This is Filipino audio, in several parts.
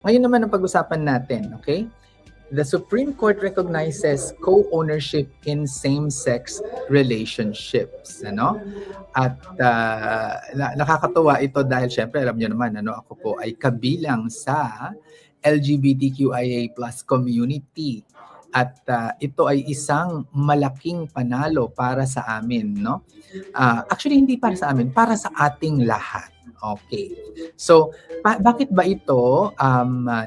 Ngayon naman ang pag-usapan natin, okay? The Supreme Court recognizes co-ownership in same-sex relationships, ano? At nakakatuwa ito dahil syempre alam niyo naman ako po ay kabilang sa LGBTQIA+ community. At ito ay isang malaking panalo para sa amin, no? Actually hindi para sa amin, para sa ating lahat. Okay. So, bakit ba ito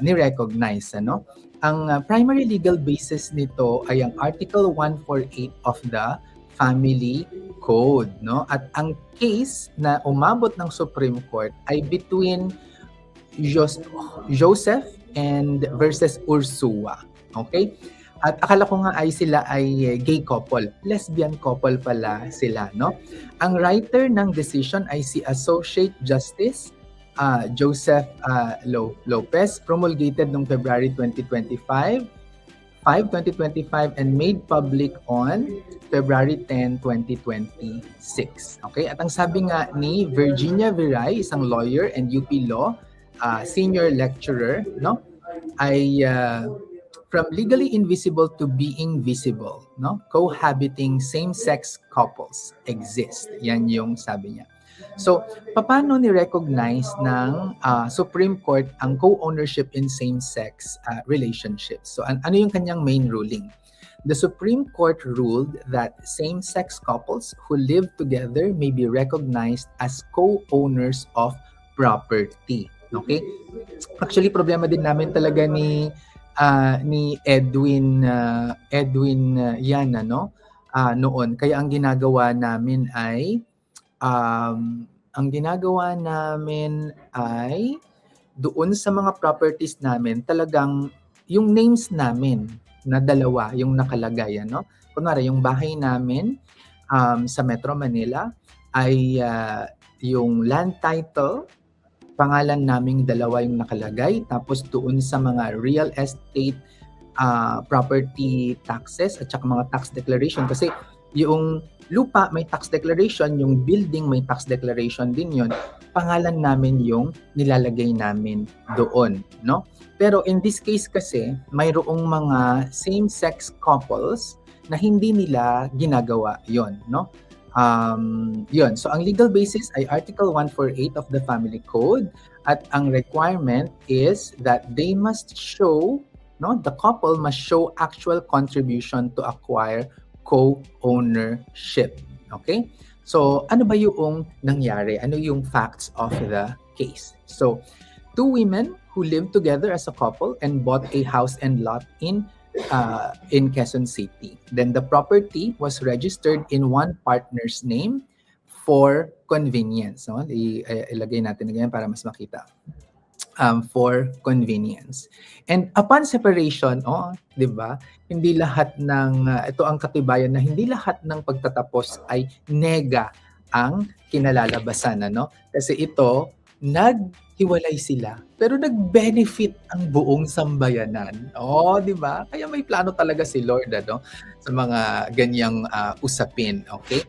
ni-recognize, ano? Ang primary legal basis nito ay ang Article 148 of the Family Code, no? At ang case na umabot ng Supreme Court ay between Joseph and versus Ursua. Okay? At akala ko nga sila ay gay couple. Lesbian couple pala sila, no? Ang writer ng decision ay si Associate Justice Joseph Lopez, promulgated noong February 2025 and made public on February 10, 2026. Okay? At ang sabi nga ni Virginia Viray, isang lawyer and UP Law senior lecturer, no? Ay from legally invisible to being visible, no? Cohabiting same-sex couples exist. Yan yung sabi niya. So, paano ni-recognize ng Supreme Court ang co-ownership in same-sex relationships? So, ano yung kanyang main ruling? The Supreme Court ruled that same-sex couples who live together may be recognized as co-owners of property. Okay? Actually, problema din namin talaga ni Edwin yan noon. Kaya ang ginagawa namin ay doon sa mga properties namin, talagang yung names namin na dalawa yung nakalagay, ano? Kunwari, yung bahay namin sa Metro Manila ay yung land title, pangalan naming dalawa yung nakalagay. Tapos doon sa mga real estate property taxes at saka mga tax declaration. Kasi yung lupa may tax declaration, yung building may tax declaration din yon. Pangalan namin yung nilalagay namin doon, no? Pero in this case kasi, mayroong mga same-sex couples na hindi nila ginagawa yon, no? Yun. So, ang legal basis ay Article 148 of the Family Code at ang requirement is that they must show, no, the couple must show actual contribution to acquire co-ownership. Okay? So, ano ba yung nangyari? Ano yung facts of the case? So, two women who lived together as a couple and bought a house and lot in Quezon City. Then the property was registered in one partner's name for convenience. No? Ilagay natin ganyan para mas makita. For convenience. And upon separation, di ba? Hindi lahat ng ito ang katibayan na hindi lahat ng pagtatapos ay nega ang kinalalabasan, ano? Kasi ito naghiwalay sila pero nag-benefit ang buong sambayanan. Di ba? Kaya may plano talaga si Lord sa mga ganyang usapin, okay?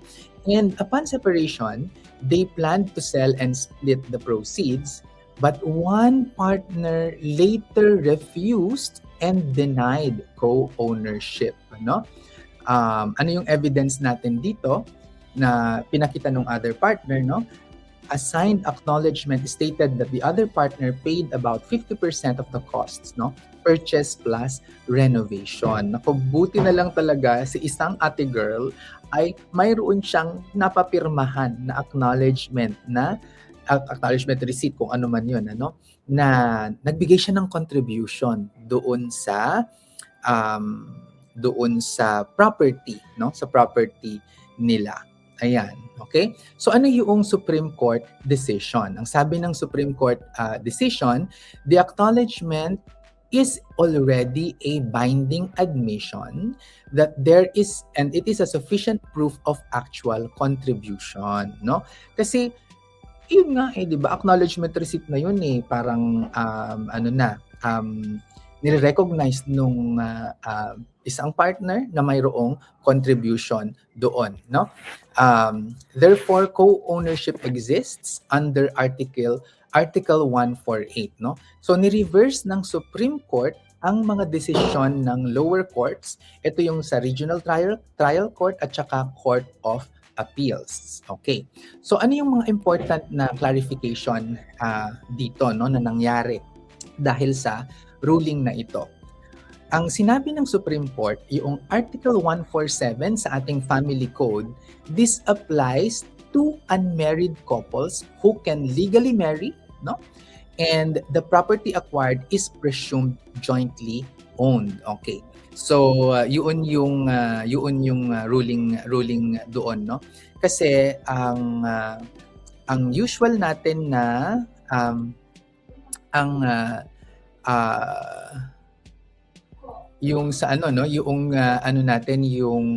And upon separation, they planned to sell and split the proceeds, but one partner later refused and denied co-ownership, no? Ano yung evidence natin dito na pinakita ng other partner, no? A signed acknowledgement stated that the other partner paid about 50% of the costs, no? Purchase plus renovation. Naku, buti na lang talaga si isang ate girl ay mayroon siyang napapirmahan na acknowledgement receipt, kung ano man yun, na nagbigay siya ng contribution doon sa property, no? Sa property nila. Ayan, okay? So ano yung Supreme Court decision? Ang sabi ng Supreme Court decision, the acknowledgement is already a binding admission that there is, and it is a sufficient proof of actual contribution, no? Kasi yun nga di ba? Acknowledgement receipt na yun parang nire-recognize nung isang partner na mayroong contribution doon, no? Therefore, co-ownership exists under Article Article 148, no? So ni-reverse ng Supreme Court ang mga desisyon ng lower courts. Ito yung sa Regional Trial Court at saka Court of Appeals. Okay. So ano yung mga important na clarification dito, no, na nangyari dahil sa ruling na ito? Ang sinabi ng Supreme Court, yung Article 147 sa ating Family Code, this applies to unmarried couples who can legally marry, no? And the property acquired is presumed jointly owned. Okay. So yun yung ruling doon, no? Kasi ang usual natin na yung sa ano, no, yung ano natin, yung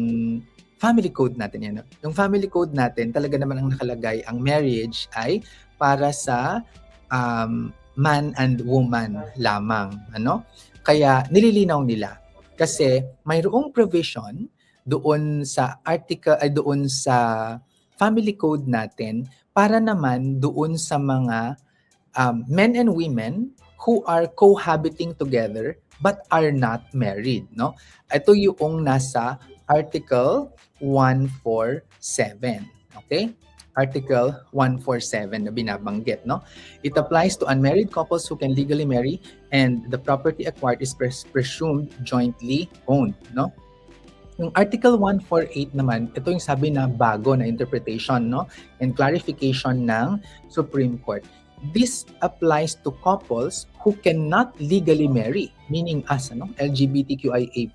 family code natin yan, no? Yung family code natin talaga naman ang nakalagay, ang marriage ay para sa man and woman lamang, ano? Kaya nililinaw nila kasi mayroong provision doon sa doon sa family code natin para naman doon sa mga men and women who are cohabiting together but are not married, no? Ito yung nasa Article 147, okay? Article 147 na binabanggit, no? It applies to unmarried couples who can legally marry and the property acquired is presumed jointly owned, no? Yung Article 148 naman, ito yung sabi na bago na interpretation, no, and clarification ng Supreme Court. This applies to couples who cannot legally marry, meaning us, no, LGBTQIA+.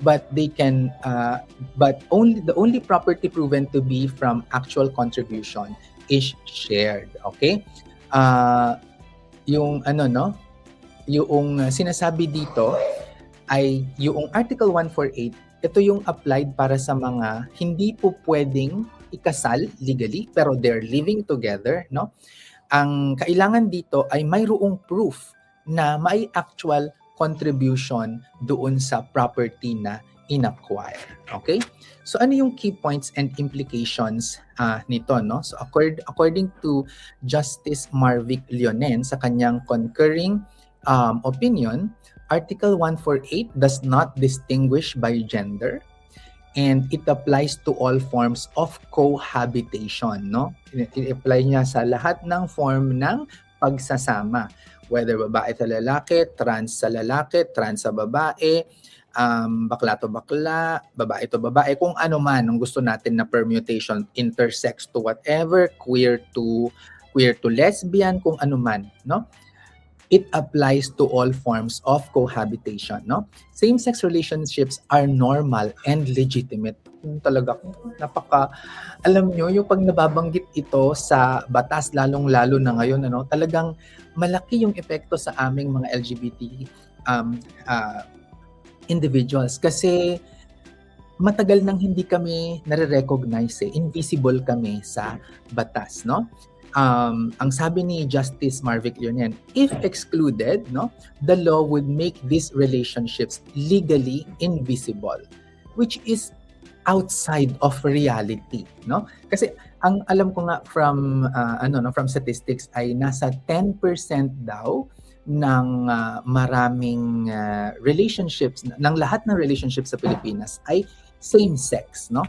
But they can, but the only property proven to be from actual contribution is shared. Okay? Yung ano, no? Yung sinasabi dito ay yung Article 148, ito yung applied para sa mga hindi po pwedeng ikasal legally pero they're living together, no? Ang kailangan dito ay mayroong proof na may actual contribution doon sa property na inacquire. Okay? So ano yung key points and implications nito, no? So according to Justice Marvic Leonen sa kanyang concurring opinion, Article 148 does not distinguish by gender and it applies to all forms of cohabitation, no? I-apply niya sa lahat ng form ng pagsasama. Whether babae sa lalaki, trans sa babae, bakla to bakla, babae to babae, kung ano man ang gusto natin na permutation, intersex to whatever, queer to lesbian, kung ano man, no? It applies to all forms of cohabitation, no? Same-sex relationships are normal and legitimate. Talaga, alam nyo, yung pag nababanggit ito sa batas, lalong-lalo na ngayon, ano, talagang malaki yung epekto sa aming mga LGBT individuals kasi matagal nang hindi kami nare-recognize, invisible kami sa batas, no? Ang sabi ni Justice Marvic Leonen, if excluded, no, the law would make these relationships legally invisible, which is outside of reality, no? Kasi ang alam ko nga from from statistics ay nasa 10% daw ng maraming relationships, ng lahat ng relationships sa Pilipinas ay same sex, no?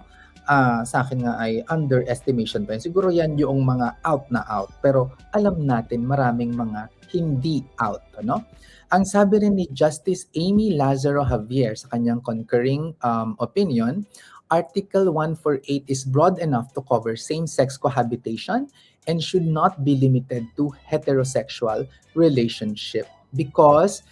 Sa akin nga ay underestimation pa yun. Siguro yan yung mga out na out. Pero alam natin maraming mga hindi out. Ano? Ang sabi rin ni Justice Amy Lazaro Javier sa kanyang concurring opinion, Article 148 is broad enough to cover same-sex cohabitation and should not be limited to heterosexual relationship because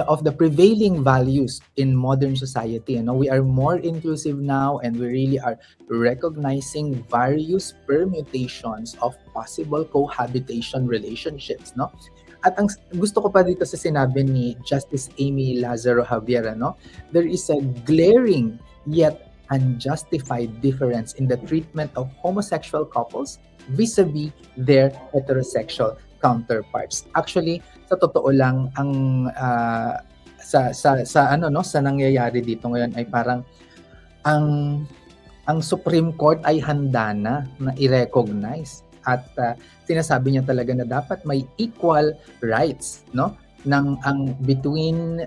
of the prevailing values in modern society. We are more inclusive now and we really are recognizing various permutations of possible cohabitation relationships, no? At ang gusto ko pa dito sa sinabi ni Justice Amy Lazaro Javier, there is a glaring yet unjustified difference in the treatment of homosexual couples vis-a-vis their heterosexual counterparts. Actually, sa totoo lang ang sa nangyayari dito ngayon ay parang ang Supreme Court ay handa na i-recognize at sinasabi niya talaga na dapat may equal rights, no, ng ang between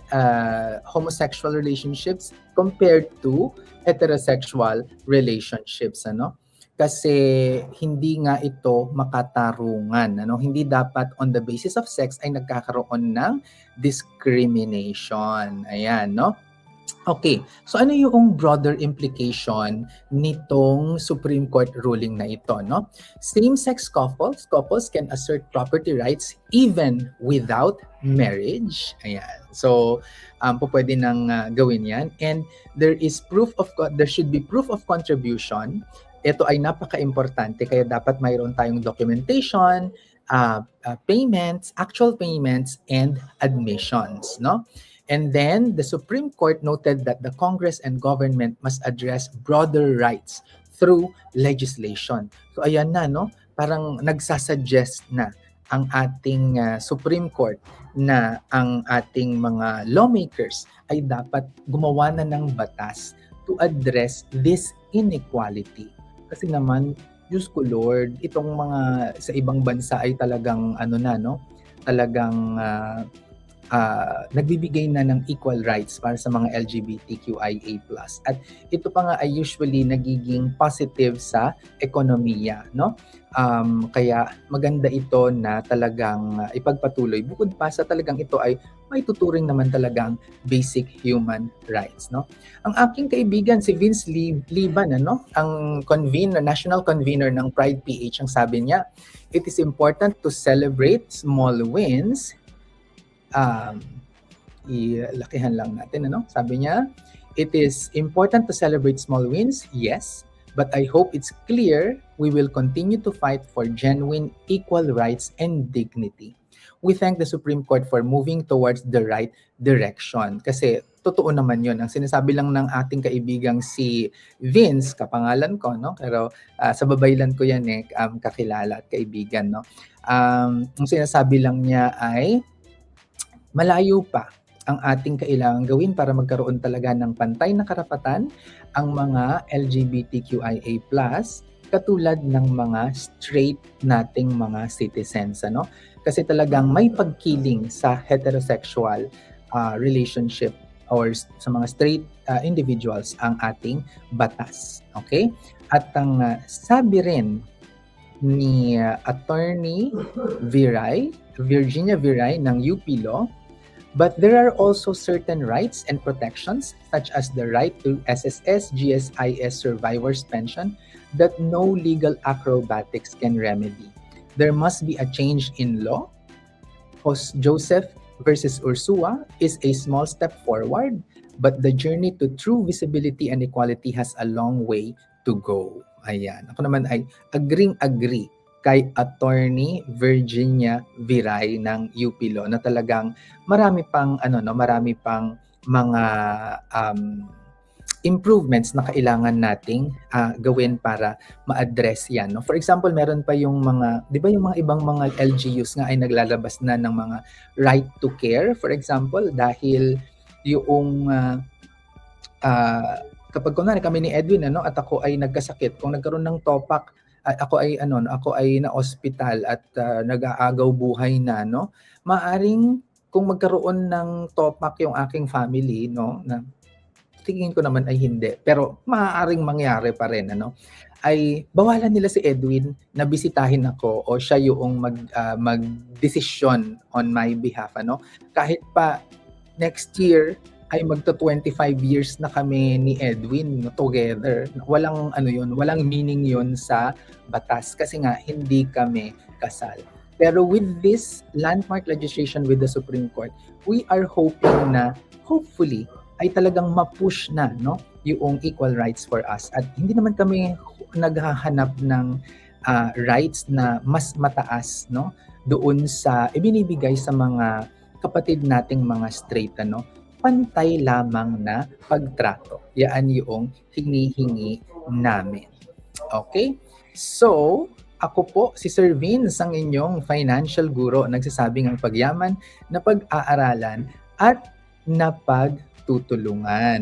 homosexual relationships compared to heterosexual relationships, ano? Kasi hindi nga ito makatarungan, ano? Hindi dapat on the basis of sex ay nagkakaroon ng discrimination. Ayan, no? Okay, so ano yung broader implication nitong Supreme Court ruling na ito, no? Same-sex couples can assert property rights even without marriage. Ayan. So, pwede nang gawin 'yan, and there should be proof of contribution. Ito ay napaka-importante kaya dapat mayroon tayong documentation, payments, actual payments and admissions, no? And then the Supreme Court noted that the Congress and government must address broader rights through legislation. So ayan na, no? Parang nagsasuggest na ang ating Supreme Court na ang ating mga lawmakers ay dapat gumawa na ng batas to address this inequality. Kasi naman, Diyos ko Lord, itong mga sa ibang bansa ay talagang talagang nagbibigay na ng equal rights para sa mga LGBTQIA+. At ito pa nga ay usually nagiging positive sa ekonomiya, no? Kaya maganda ito na talagang ipagpatuloy. Bukod pa sa talagang ito ay may tuturing naman talagang basic human rights, no? Ang aking kaibigan si Vince Liban, ang national convener ng Pride PH, ang sabi niya, it is important to celebrate small wins. Ilakihan lang natin, Sabi niya, it is important to celebrate small wins, yes, but I hope it's clear we will continue to fight for genuine equal rights and dignity. We thank the Supreme Court for moving towards the right direction. Kasi totoo naman yun. Ang sinasabi lang ng ating kaibigang si Vince, kapangalan ko, no? Pero sa babaylan ko yan kakilala at kaibigan, no? Ang sinasabi lang niya ay malayo pa ang ating kailangang gawin para magkaroon talaga ng pantay na karapatan ang mga LGBTQIA+, katulad ng mga straight nating mga citizens, Kasi talagang may pagkiling sa heterosexual relationship or sa mga straight individuals ang ating batas. Okay? At ang sabi rin ni Attorney Virginia Viray ng UP Law, but there are also certain rights and protections such as the right to SSS, GSIS survivors pension that no legal acrobatics can remedy. There must be a change in law. Joseph versus Ursua is a small step forward, but the journey to true visibility and equality has a long way to go. Ayan. Ako naman ay agree kay Attorney Virginia Viray ng UP Law na talagang marami pang mga improvements na kailangan nating gawin para ma-address yan. No? For example, meron pa yung mga, di ba yung mga ibang mga LGUs nga ay naglalabas na ng mga right to care, for example, dahil yung kapag kunwari kami ni Edwin at ako ay nagkasakit, kung nagkaroon ng topak, ako ay na-hospital at nag-aagaw buhay na, maaring kung magkaroon ng topak yung aking family, na tingin ko naman ay hindi, pero maaaring mangyari pa rin, ay bawalan nila si Edwin na bisitahin ako o siya yung mag-desisyon on my behalf, kahit pa next year ay magto-25 years na kami ni Edwin together. Walang walang meaning yun sa batas kasi nga hindi kami kasal. Pero with this landmark legislation with the Supreme Court, we are hoping na hopefully ay talagang ma-push na yung equal rights for us. At hindi naman kami naghahanap ng rights na mas mataas doon sa ibinibigay sa mga kapatid nating mga straight, pantay lamang na pagtrato. Yan yung hinihingi namin. Okay? So, ako po si Sir Vince, ang inyong financial guro, nagsasabing ang pagyaman na pag-aaralan at napagtutulungan.